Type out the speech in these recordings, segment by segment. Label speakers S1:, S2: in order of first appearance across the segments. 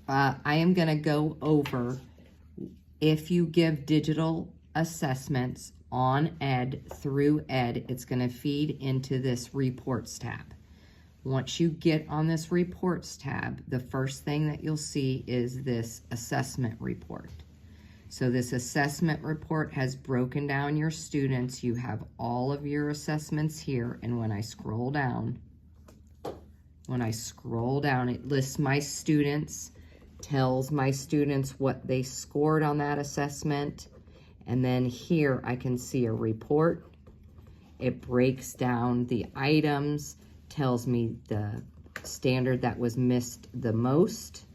S1: I am going to go over if you give digital assessments on Ed through Ed, it's going to feed into this reports tab. Once you get on this reports tab, the first thing that you'll see is this assessment report. So this assessment report has broken down your students. You have all of your assessments here, and when I scroll down, it lists my students, tells my students what they scored on that assessment, and then here I can see a report. It breaks down the items, tells me the standard that was missed the most.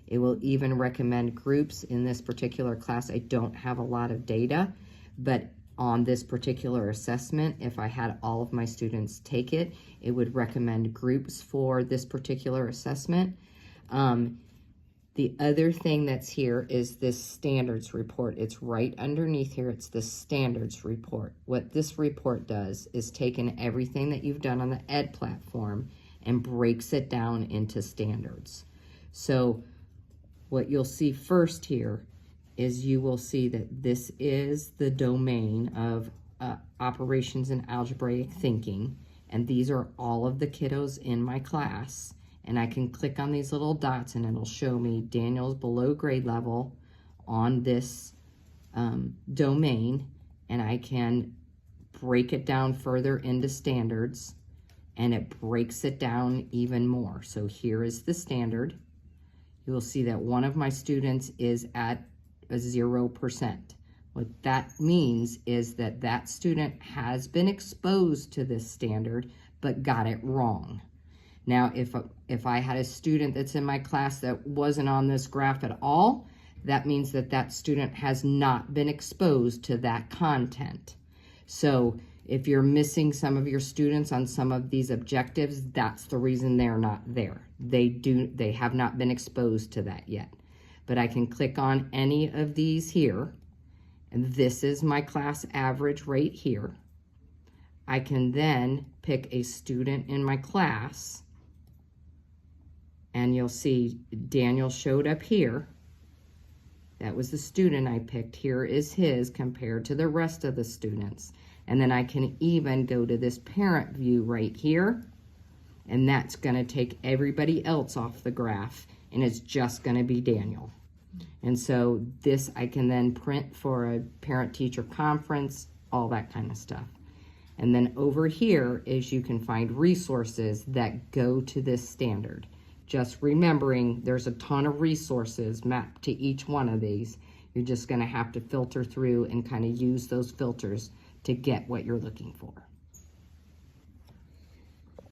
S1: It will even recommend groups. In this particular class, I don't have a lot of data, but on this particular assessment, if I had all of my students take it, it would recommend groups for this particular assessment. The other thing that's here is this standards report. It's right underneath here. It's the standards report. What this report does is taking everything that you've done on the Ed platform and breaks it down into standards. So what you'll see first here is you will see that this is the domain of operations and algebraic thinking, and these are all of the kiddos in my class. And I can click on these little dots and it'll show me Daniel's below grade level on this domain, and I can break it down further into standards, and it breaks it down even more. So here is the standard. You will see that one of my students is at a 0%. What that means is that that student has been exposed to this standard but got it wrong. Now, if I had a student that's in my class that wasn't on this graph at all, that means that that student has not been exposed to that content. So if you're missing some of your students on some of these objectives, that's the reason they're not there. They have not been exposed to that yet. But I can click on any of these here, and this is my class average right here. I can then pick a student in my class, and you'll see Daniel showed up here. That was the student I picked. Here is his compared to the rest of the students. And then I can even go to this parent view right here, and that's gonna take everybody else off the graph, and it's just gonna be Daniel. And so this I can then print for a parent-teacher conference, all that kind of stuff. And then over here is you can find resources that go to this standard. Just remembering there's a ton of resources mapped to each one of these. You're just gonna have to filter through and kind of use those filters to get what you're looking for.